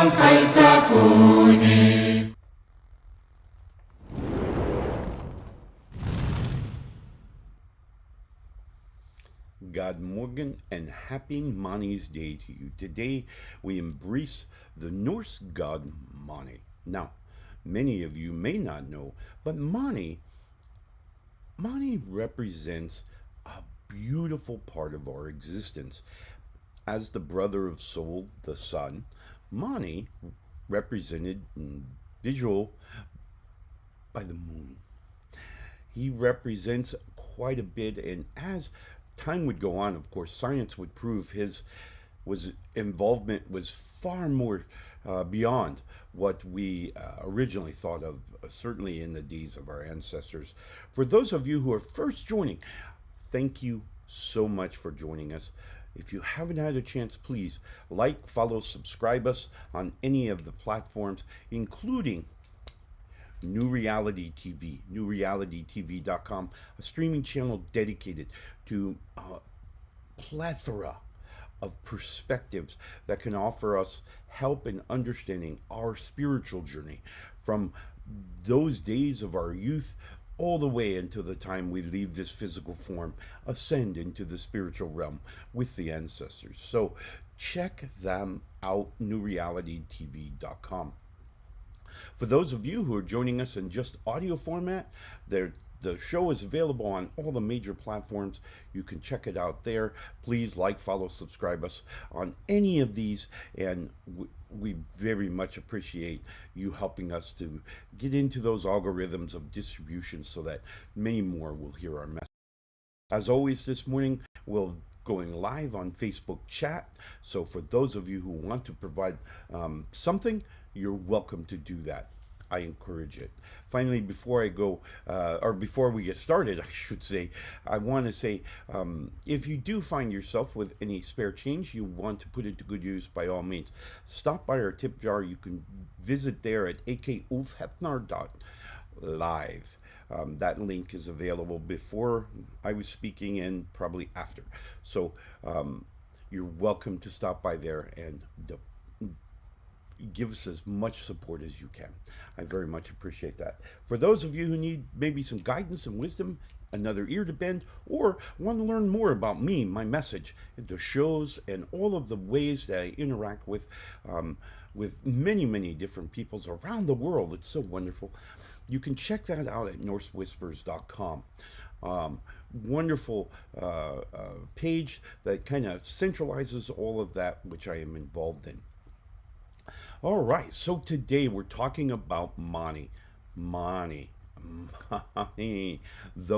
God Morgan and happy Mani's Day to you. Today we embrace the Norse god Mani. Now, many of you may not know, but Mani represents a beautiful part of our existence. As the brother of Sol, the sun, Mani represented in visual by the moon. He represents quite a bit, and as time would go on, of course, science would prove his involvement was far more beyond what we originally thought of, certainly in the days of our ancestors. For those of you who are first joining, thank you so much for joining us. If you haven't had a chance, please like, follow, subscribe us on any of the platforms, including New Reality TV, newrealitytv.com, a streaming channel dedicated to a plethora of perspectives that can offer us help in understanding our spiritual journey from those days of our youth all the way until the time we leave this physical form, ascend into the spiritual realm with the ancestors. So check them out, newrealitytv.com. For those of you who are joining us in just audio format, the show is available on all the major platforms. You can check it out there. Please like, follow, subscribe us on any of these, and we very much appreciate you helping us to get into those algorithms of distribution so that many more will hear our message. As always, this morning we're going live on Facebook chat. So for those of you who want to provide something, you're welcome to do that. I encourage it. Finally, before I go, or before we get started, I should say, I want to say, if you do find yourself with any spare change you want to put it to good use, by all means, stop by our tip jar. You can visit there at akoutlaw.live. That link is available before I was speaking and probably after. So you're welcome to stop by there and give us as much support as you can. I very much appreciate that. For those of you who need maybe some guidance and wisdom, another ear to bend, or want to learn more about me, my message, the shows, and all of the ways that I interact with many different peoples around the world, it's so wonderful. You can check that out at norsewhispers.com. Wonderful page that kind of centralizes all of that which I am involved in. All right, so today we're talking about Mani, the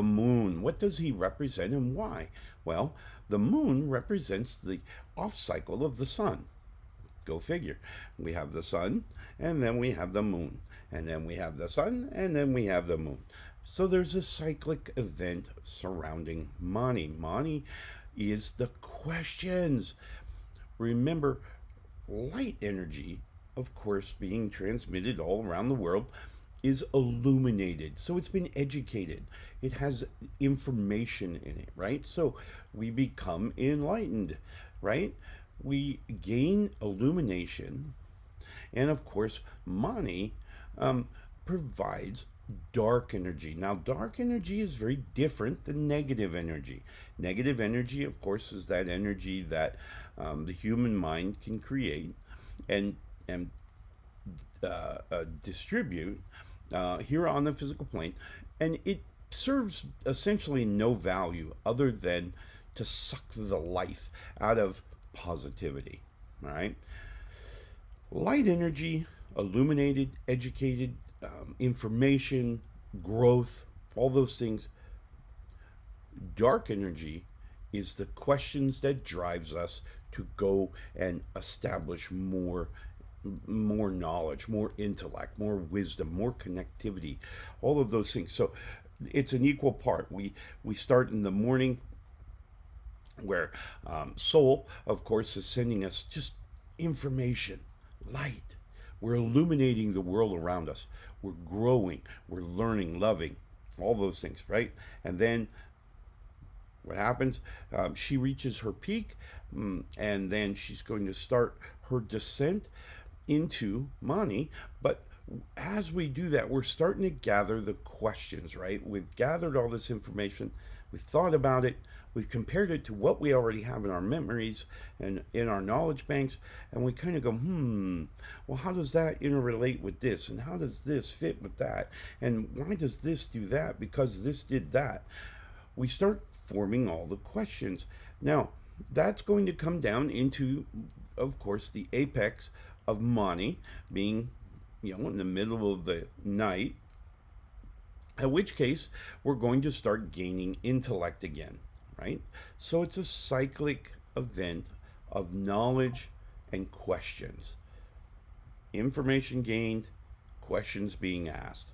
moon. What does he represent and why? Well, the moon represents the off cycle of the sun. Go figure. We have the sun, and then we have the moon, and then we have the sun, and then we have the moon. So there's a cyclic event surrounding Mani. Mani is the questions. Remember, light energy, of course, being transmitted all around the world, is illuminated. So it's been educated. It has information in it, right? So we become enlightened, right? We gain illumination. And of course, Mani provides dark energy. Now, dark energy is very different than negative energy. Negative energy, of course, is that energy that the human mind can create and distribute here on the physical plane, and it serves essentially no value other than to suck the life out of positivity. All right, light energy, illuminated, educated, information, growth, all those things. Dark energy is the questions that drives us to go and establish more knowledge, more intellect, more wisdom, more connectivity, all of those things. So it's an equal part. We start in the morning where Soul, of course, is sending us just information, light. We're illuminating the world around us. We're growing, we're learning, loving, all those things, right? And then what happens? She reaches her peak, and then she's going to start her descent into money. But as we do that, we're starting to gather the questions, right? We've gathered all this information, we've thought about it, we've compared it to what we already have in our memories and in our knowledge banks, and we kind of go, well, how does that interrelate with this? And how does this fit with that? And why does this do that? Because this did that. We start forming all the questions. Now, that's going to come down into, of course, the apex of money being, in the middle of the night, in which case we're going to start gaining intellect again, right? So it's a cyclic event of knowledge and questions. Information gained, questions being asked.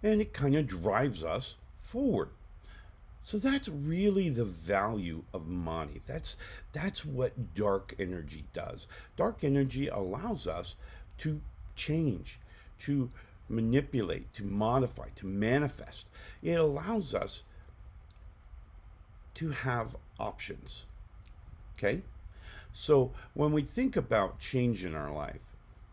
And it kind of drives us forward. So that's really the value of money. That's what dark energy does. Dark energy allows us to change, to manipulate, to modify, to manifest. It allows us to have options. Okay? So when we think about change in our life,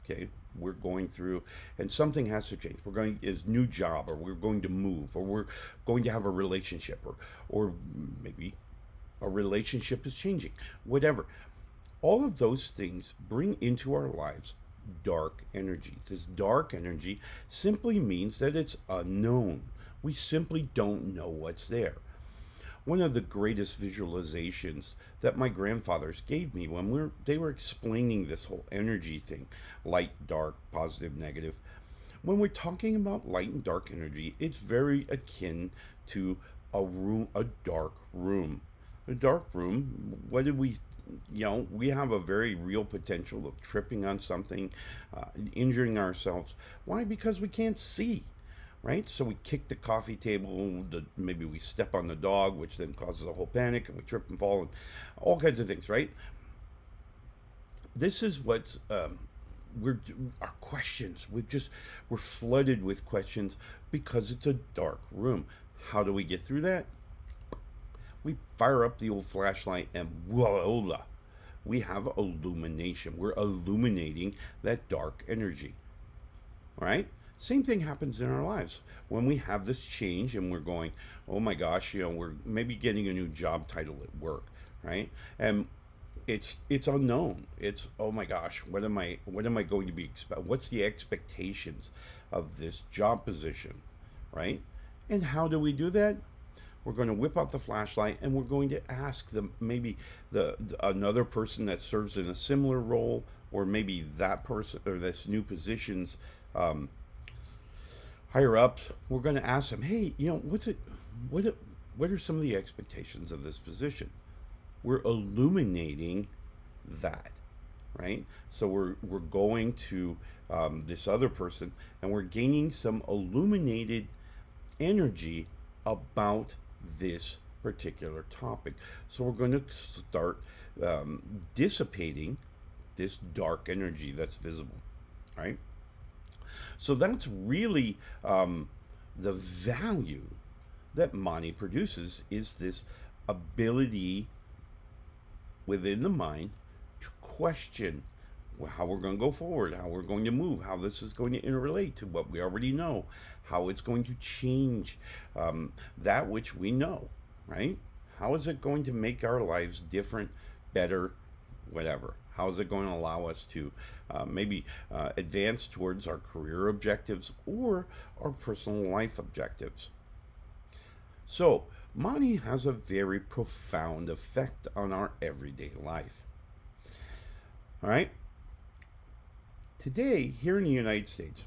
okay, we're going through and something has to change. We're going to is new job, or we're going to move, or we're going to have a relationship, or maybe a relationship is changing. Whatever. All of those things bring into our lives dark energy. This dark energy simply means that it's unknown. We simply don't know what's there. One of the greatest visualizations that my grandfathers gave me when they were explaining this whole energy thing, light, dark, positive, negative. When we're talking about light and dark energy, it's very akin to a dark room. A dark room, what did we we have a very real potential of tripping on something, injuring ourselves. Why? Because we can't see, right? So we kick the coffee table, maybe we step on the dog, which then causes a whole panic, and we trip and fall, and all kinds of things, right? This is what our questions. We're flooded with questions because it's a dark room. How do we get through that? We fire up the old flashlight and voila, we have illumination. We're illuminating that dark energy. All right? Same thing happens in our lives. When we have this change and we're going, oh my gosh, we're maybe getting a new job title at work, right? And it's unknown. It's, oh my gosh, what am I going to be what's the expectations of this job position, right? And how do we do that? We're going to whip out the flashlight and we're going to ask them, maybe another person that serves in a similar role, or maybe that person or this new position's higher ups. We're going to ask them, hey, what are some of the expectations of this position? We're illuminating that, right? So we're going to this other person and we're gaining some illuminated energy about this particular topic. So we're going to start dissipating this dark energy that's visible, right? So that's really the value that Mani produces, is this ability within the mind to question how we're going to go forward, how we're going to move, how this is going to interrelate to what we already know, how it's going to change that which we know, right? How is it going to make our lives different, better, whatever? How is it going to allow us to maybe advance towards our career objectives or our personal life objectives? So, Mani has a very profound effect on our everyday life. All right? Today, here in the United States,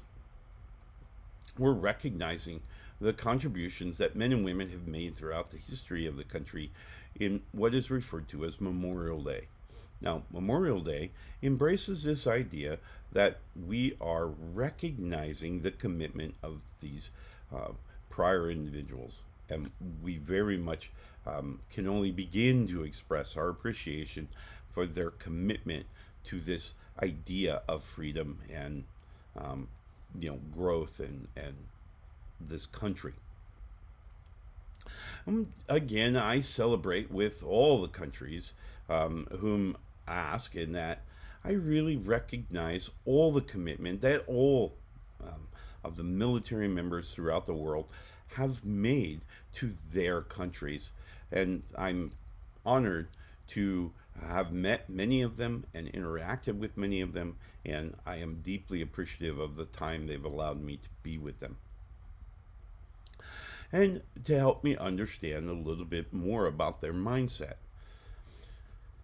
we're recognizing the contributions that men and women have made throughout the history of the country in what is referred to as Memorial Day. Now, Memorial Day embraces this idea that we are recognizing the commitment of these prior individuals, and we very much can only begin to express our appreciation for their commitment to this idea of freedom and growth and this country. Again, I celebrate with all the countries whom ask, in that I really recognize all the commitment that all of the military members throughout the world have made to their countries. And I'm honored to have met many of them and interacted with many of them, and I am deeply appreciative of the time they've allowed me to be with them. And to help me understand a little bit more about their mindset.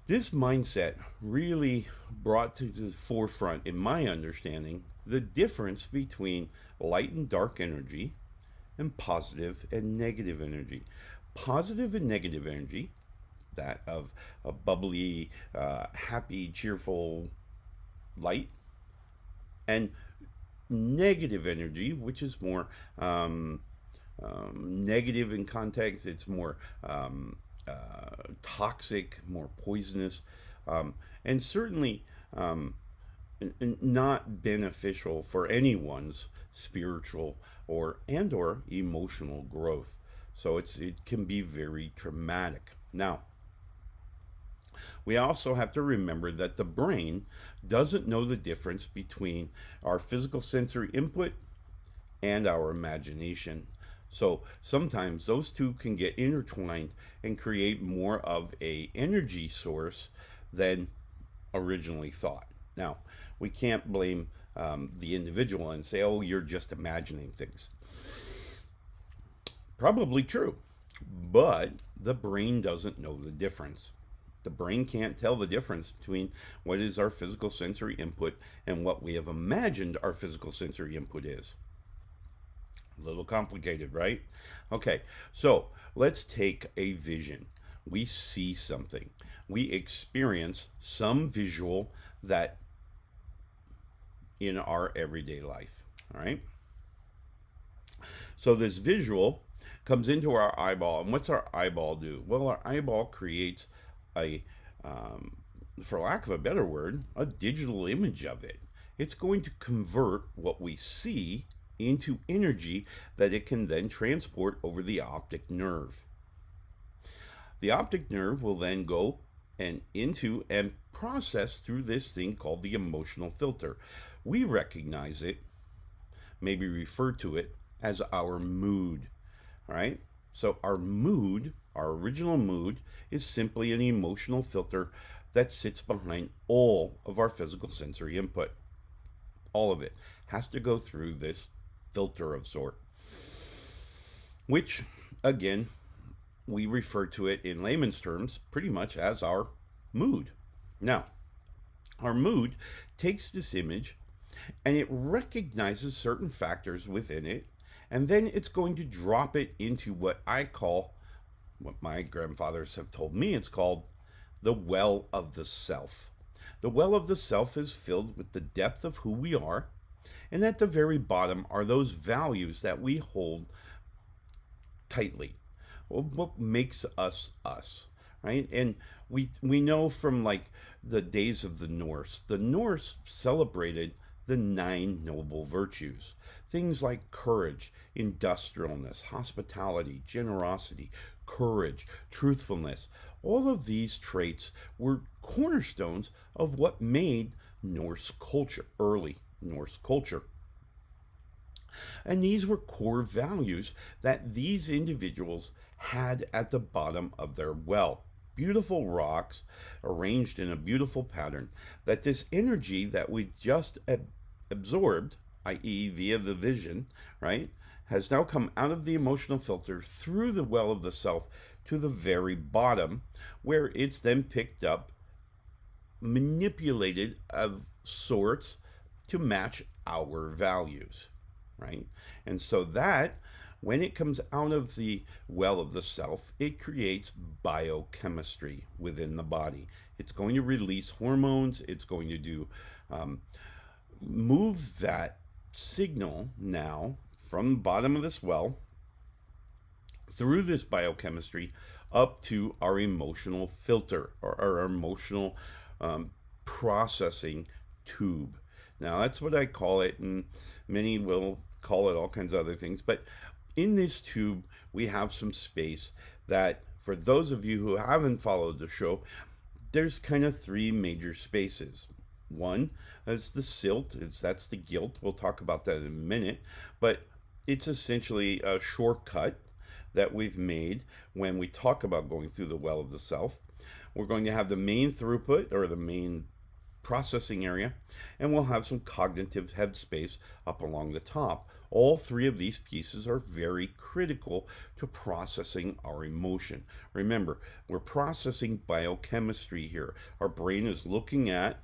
This mindset really brought to the forefront, in my understanding, the difference between light and dark energy and positive and negative energy. Positive and negative energy, that of a bubbly, happy, cheerful light, and negative energy, which is more negative in context. It's more toxic, more poisonous, and certainly not beneficial for anyone's spiritual or emotional growth. So it can be very traumatic. Now, we also have to remember that the brain doesn't know the difference between our physical sensory input and our imagination. So sometimes those two can get intertwined and create more of a energy source than originally thought. Now, we can't blame the individual and say, oh, you're just imagining things. Probably true, but the brain doesn't know the difference. The brain can't tell the difference between what is our physical sensory input and what we have imagined our physical sensory input is. A little complicated, right? Okay, so let's take a vision. We see something. We experience some visual that in our everyday life, all right? So this visual comes into our eyeball, and what's our eyeball do? Well, our eyeball creates a, for lack of a better word, a digital image of it. It's going to convert what we see into energy that it can then transport over the optic nerve. The optic nerve will then go and into and process through this thing called the emotional filter. We recognize it, maybe refer to it as our mood, right? So our mood, our original mood, is simply an emotional filter that sits behind all of our physical sensory input. All of it has to go through this filter of sort, which again, we refer to it in layman's terms pretty much as our mood. Now, our mood takes this image and it recognizes certain factors within it, and then it's going to drop it into what I call, what my grandfathers have told me, it's called the well of the self. The well of the self is filled with the depth of who we are, and at the very bottom are those values that we hold tightly. Well, what makes us us, right? And we know from like the days of the Norse. The Norse celebrated the 9 noble virtues. Things like courage, industrialness, hospitality, generosity, courage, truthfulness. All of these traits were cornerstones of what made Norse culture, early Norse culture. And these were core values that these individuals had at the bottom of their well. Beautiful rocks arranged in a beautiful pattern, that this energy that we just absorbed, i.e., via the vision, right, has now come out of the emotional filter through the well of the self to the very bottom, where it's then picked up, manipulated of sorts to match our values, right? And so that, when it comes out of the well of the self, it creates biochemistry within the body. It's going to release hormones. It's going to do move that signal now from the bottom of this well through this biochemistry up to our emotional filter, or our emotional processing tube. Now, that's what I call it, and many will call it all kinds of other things. But in this tube, we have some space that, for those of you who haven't followed the show, there's kind of 3 major spaces. One is the silt. That's the guilt. We'll talk about that in a minute. But it's essentially a shortcut that we've made when we talk about going through the well of the self. We're going to have the main throughput, or the main processing area, and we'll have some cognitive headspace up along the top. All three of these pieces are very critical to processing our emotion. Remember, we're processing biochemistry here. Our brain is looking at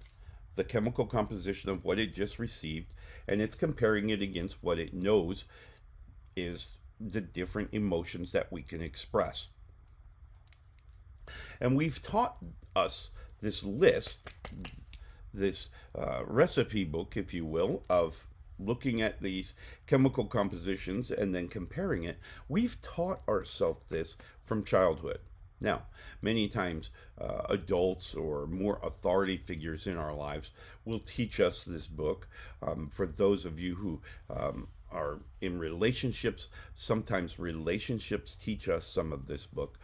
the chemical composition of what it just received, and it's comparing it against what it knows is the different emotions that we can express. And we've taught us this list, this recipe book, if you will, of looking at these chemical compositions and then comparing it. We've taught ourselves this from childhood. Now, many times adults or more authority figures in our lives will teach us this book. For those of you who are in relationships, sometimes relationships teach us some of this book.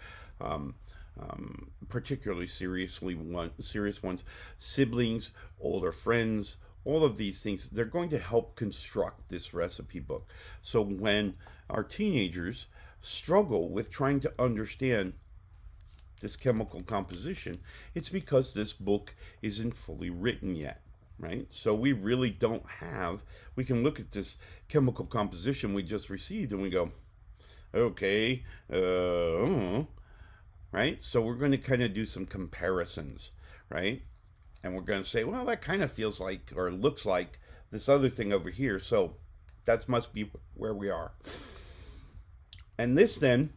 Particularly serious ones, siblings, older friends, all of these things, they're going to help construct this recipe book. So when our teenagers struggle with trying to understand this chemical composition, it's because this book isn't fully written yet, right? So we really don't have, we can look at this chemical composition we just received and we go, okay, right? So we're going to kind of do some comparisons, right? And we're going to say, well, that kind of feels like or looks like this other thing over here. So that must be where we are. And this then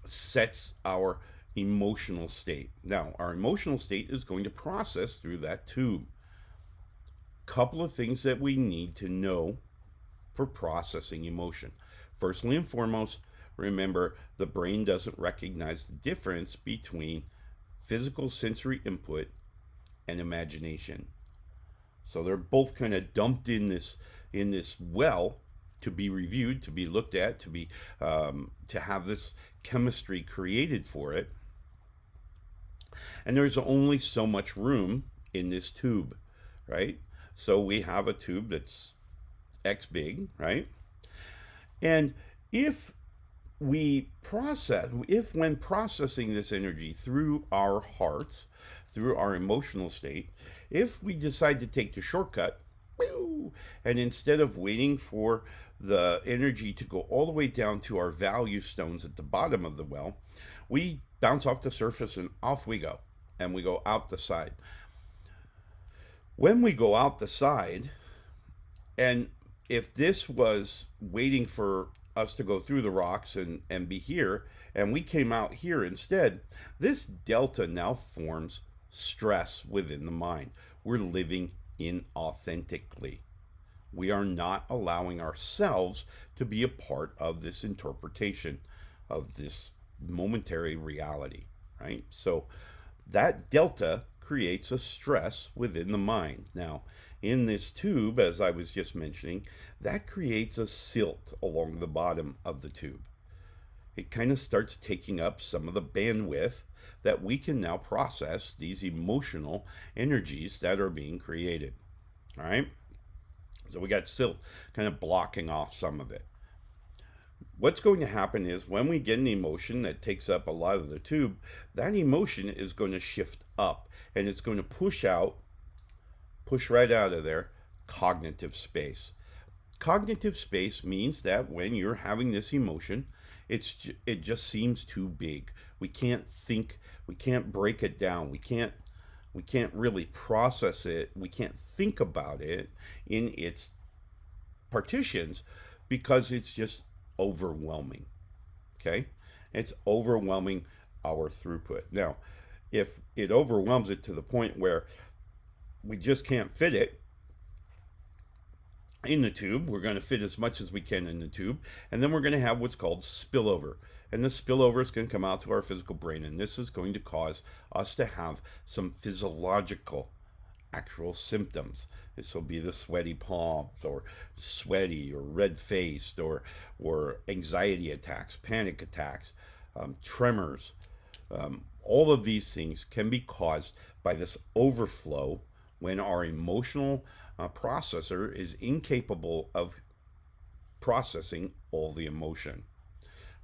sets our emotional state. Now, our emotional state is going to process through that tube. Couple of things that we need to know for processing emotion. Firstly and foremost, remember, the brain doesn't recognize the difference between physical sensory input and imagination. So they're both kind of dumped in this well to be reviewed, to be looked at, to have this chemistry created for it. And there's only so much room in this tube, right? So we have a tube that's X big, right? And if when processing this energy through our hearts, through our emotional state, if we decide to take the shortcut, and instead of waiting for the energy to go all the way down to our value stones at the bottom of the well, we bounce off the surface and off we go, and we go out the side. When we go out the side, and if this was waiting for us to go through the rocks and be here, and we came out here instead, this delta now forms stress within the mind. We're living inauthentically. We are not allowing ourselves to be a part of this interpretation of this momentary reality, right? So that delta creates a stress within the mind. Now, in this tube, as I was just mentioning, that creates a silt along the bottom of the tube. It kind of starts taking up some of the bandwidth that we can now process these emotional energies that are being created. All right? So we got silt kind of blocking off some of it. What's going to happen is when we get an emotion that takes up a lot of the tube, that emotion is going to shift up and it's going to push right out of there, cognitive space. Cognitive space means that when you're having this emotion, it just seems too big. We can't think, we can't break it down, we can't really process it, we can't think about it in its partitions because it's just overwhelming. Okay? It's overwhelming our throughput. Now, if it overwhelms it to the point where we just can't fit it in the tube, we're going to fit as much as we can in the tube, and then we're going to have what's called spillover. And the spillover is going to come out to our physical brain, and this is going to cause us to have some physiological actual symptoms. This will be the sweaty palms, or sweaty, or red-faced, or anxiety attacks, panic attacks, tremors. All of these things can be caused by this overflow when our emotional processor is incapable of processing all the emotion,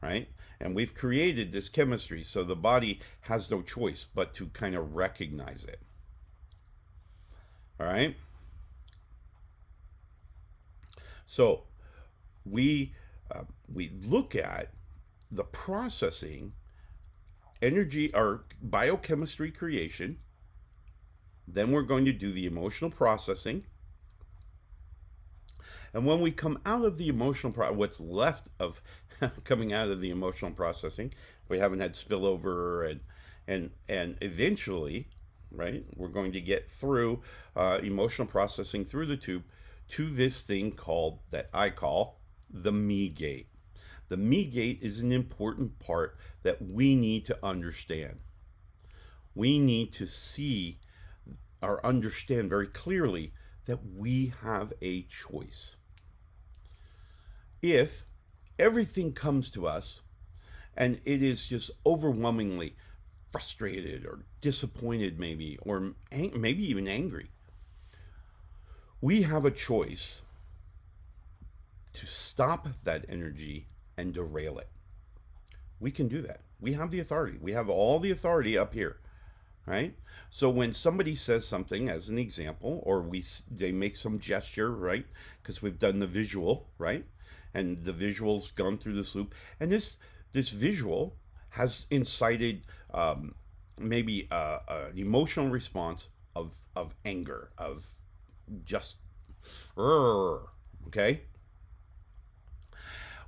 right? And we've created this chemistry so the body has no choice but to kind of recognize it. All right? So we we look at the processing energy or biochemistry creation. Then we're going to do the emotional processing. And when we come out of the what's left of coming out of the emotional processing, we haven't had spillover and eventually, right, we're going to get through emotional processing through the tube to this thing called, that I call, the me gate. The me gate is an important part that we need to understand. We need to see or understand very clearly that we have a choice. If everything comes to us and it is just overwhelmingly frustrated or disappointed, maybe, or maybe even angry, we have a choice to stop that energy and derail it. We can do that. We have the authority. We have all the authority up here, right? So when somebody says something, as an example, or they make some gesture, right? Because we've done the visual, right? And the visual's gone through this loop, and this visual has incited maybe an emotional response of anger, of just okay.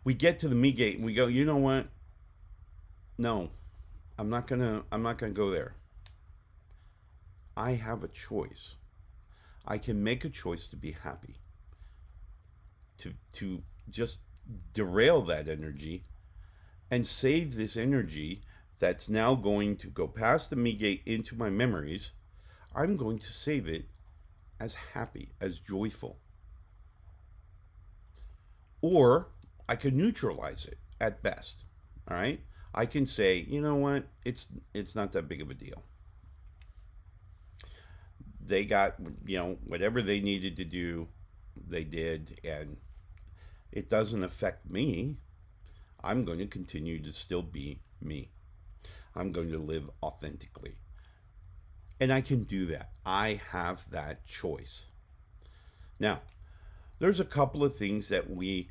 We get to the me gate and we go, you know what? No, I'm not gonna go there. I have a choice. I can make a choice to be happy. To just derail that energy and save this energy that's now going to go past the me gate into my memories. I'm going to save it as happy, as joyful. Or I can neutralize it at best. All right? I can say, you know what? It's not that big of a deal. They got, whatever they needed to do, they did, and it doesn't affect me. I'm going to continue to still be me. I'm going to live authentically. And I can do that. I have that choice. Now, there's a couple of things that we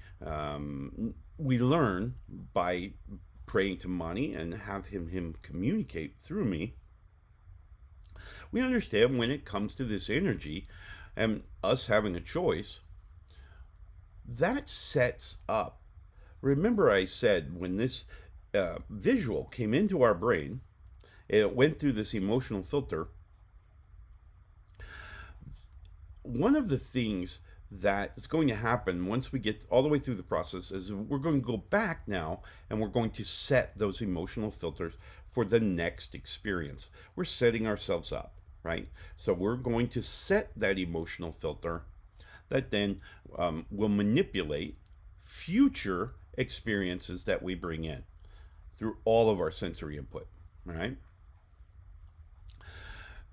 learn by praying to Mani and have him communicate through me. We understand when it comes to this energy and us having a choice, that sets up. Remember, I said when this visual came into our brain, it went through this emotional filter. One of the things that is going to happen once we get all the way through the process is we're going to go back now and we're going to set those emotional filters for the next experience. We're setting ourselves up, right? So we're going to set that emotional filter that then will manipulate future experiences that we bring in through all of our sensory input, right?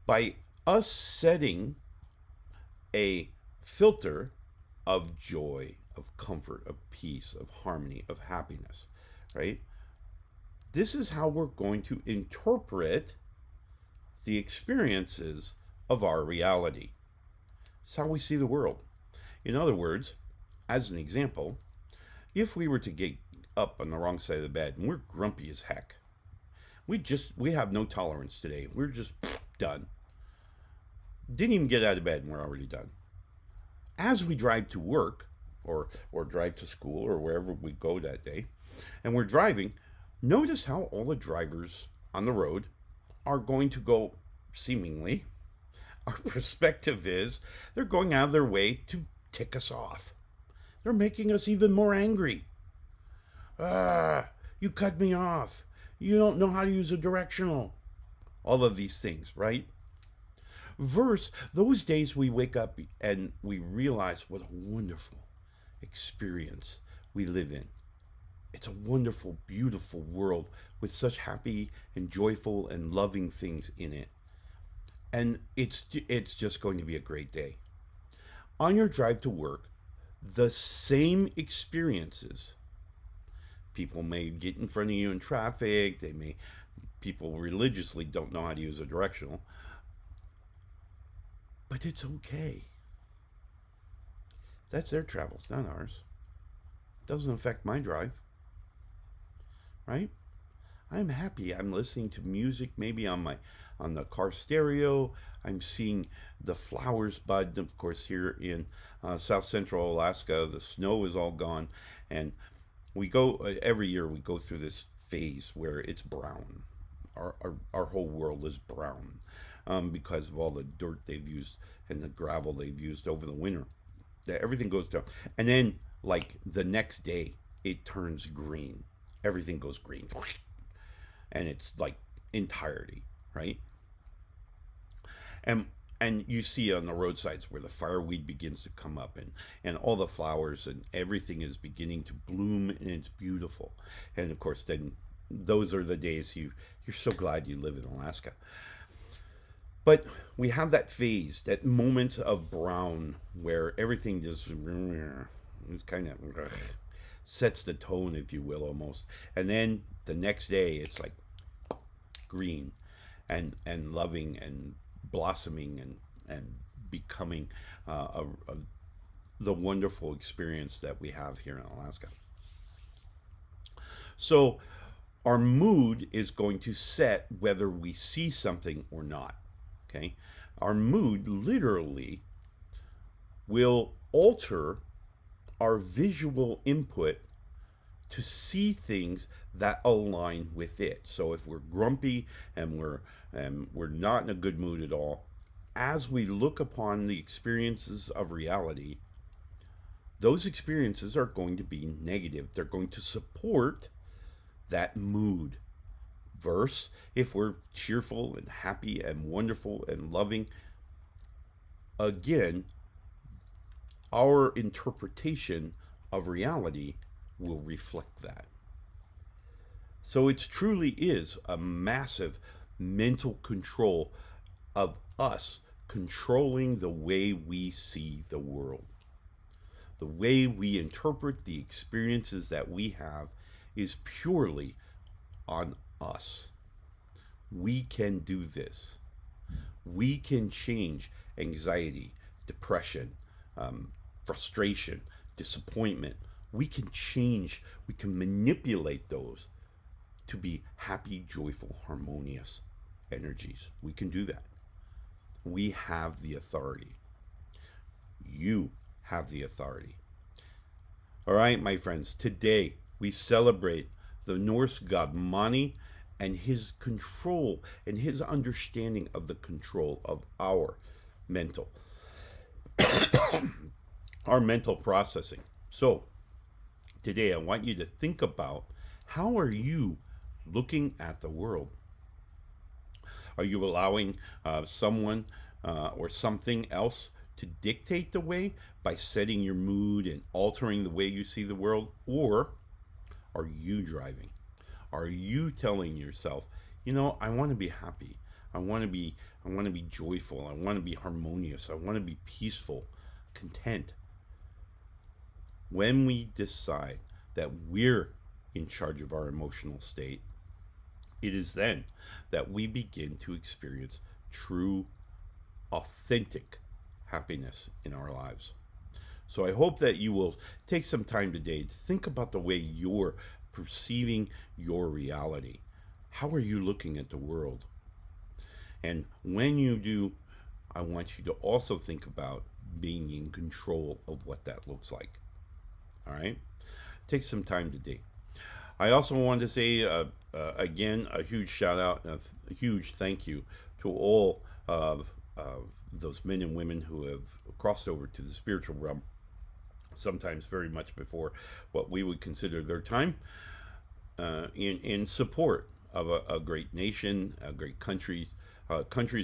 By us setting a filter of joy, of comfort, of peace, of harmony, of happiness, right? This is how we're going to interpret the experiences of our reality. It's how we see the world. In other words, as an example, if we were to get up on the wrong side of the bed and we're grumpy as heck, we have no tolerance today. We're just done. Didn't even get out of bed and we're already done. As we drive to work or drive to school or wherever we go that day, and we're driving, notice how all the drivers on the road are going to go, seemingly, our perspective is they're going out of their way to tick us off. They're making us even more angry. You cut me off. You don't know how to use a directional. All of these things, right? Versus those days we wake up and we realize what a wonderful experience we live in. It's a wonderful, beautiful world with such happy and joyful and loving things in it. and it's just going to be a great day. On your drive to work, the same experiences. People may get in front of you in traffic. People religiously don't know how to use a directional, but it's okay. That's their travels, not ours. It doesn't affect my drive, right? I'm happy. I'm listening to music maybe on the car stereo. I'm seeing the flowers bud. Of course, here in South Central Alaska, the snow is all gone, and we go every year. We go through this phase where it's brown. Our whole world is brown because of all the dirt they've used and the gravel they've used over the winter. Everything goes down, and then like the next day, it turns green. Everything goes green, and it's like entirety, right? And and you see on the roadsides where the fireweed begins to come up, and all the flowers and everything is beginning to bloom, and it's beautiful. And of course, then those are the days you're so glad you live in Alaska. But we have that phase, that moment of brown where everything just it's kind of sets the tone, if you will, almost. And then the next day, it's like green and loving and blossoming and becoming the wonderful experience that we have here in Alaska. So our mood is going to set whether we see something or not. Okay, our mood literally will alter our visual input to see things that align with it. So if we're grumpy and we're not in a good mood at all, as we look upon the experiences of reality, those experiences are going to be negative. They're going to support that mood. Verse, if we're cheerful and happy and wonderful and loving, again, our interpretation of reality will reflect that. So it truly is a massive mental control of us controlling the way we see the world. The way we interpret the experiences that we have is purely on us. We can do this. We can change anxiety, depression, frustration, disappointment. We can change, we can manipulate those to be happy, joyful, harmonious energies. We can do that. We have the authority. You have the authority. All right, my friends, today we celebrate the Norse god Mani and his control and his understanding of the control of our mental our mental processing. So today I want you to think about, how are you looking at the world? Are you allowing someone or something else to dictate the way by setting your mood and altering the way you see the world? Or are you driving? Are you telling yourself, I want to be happy. I want to be joyful. I want to be harmonious. I want to be peaceful, content. When we decide that we're in charge of our emotional state, it is then that we begin to experience true, authentic happiness in our lives. So I hope that you will take some time today to think about the way you're perceiving your reality. How are you looking at the world? And when you do, I want you to also think about being in control of what that looks like. All right? Take some time today. I also want to say, again, a huge shout out, a huge thank you to all of those men and women who have crossed over to the spiritual realm, sometimes very much before what we would consider their time, in support of a great nation, great countries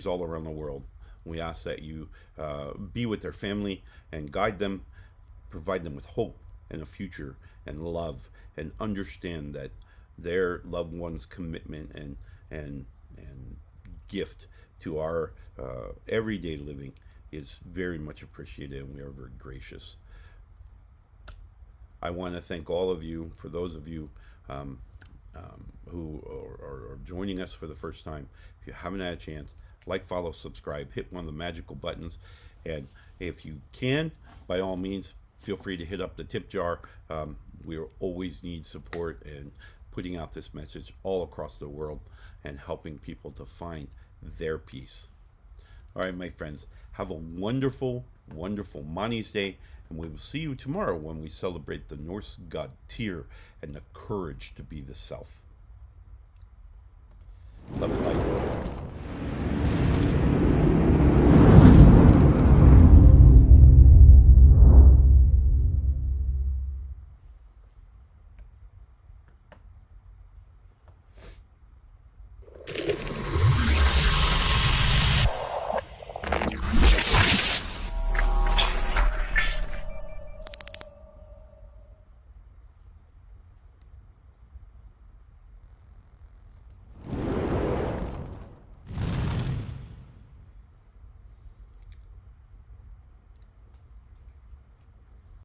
all around the world. We ask that you be with their family and guide them, provide them with hope and a future and love, and understand that their loved one's commitment and gift to our everyday living is very much appreciated, and we are very gracious. I want to thank all of you. For those of you who are joining us for the first time, if you haven't had a chance, like, follow, subscribe, hit one of the magical buttons, and if you can, by all means, feel free to hit up the tip jar. We always need support in putting out this message all across the world and helping people to find their peace. All right, my friends, have a wonderful, wonderful Mani's Day, and we will see you tomorrow when we celebrate the Norse god Tyr and the courage to be the self. Love and light.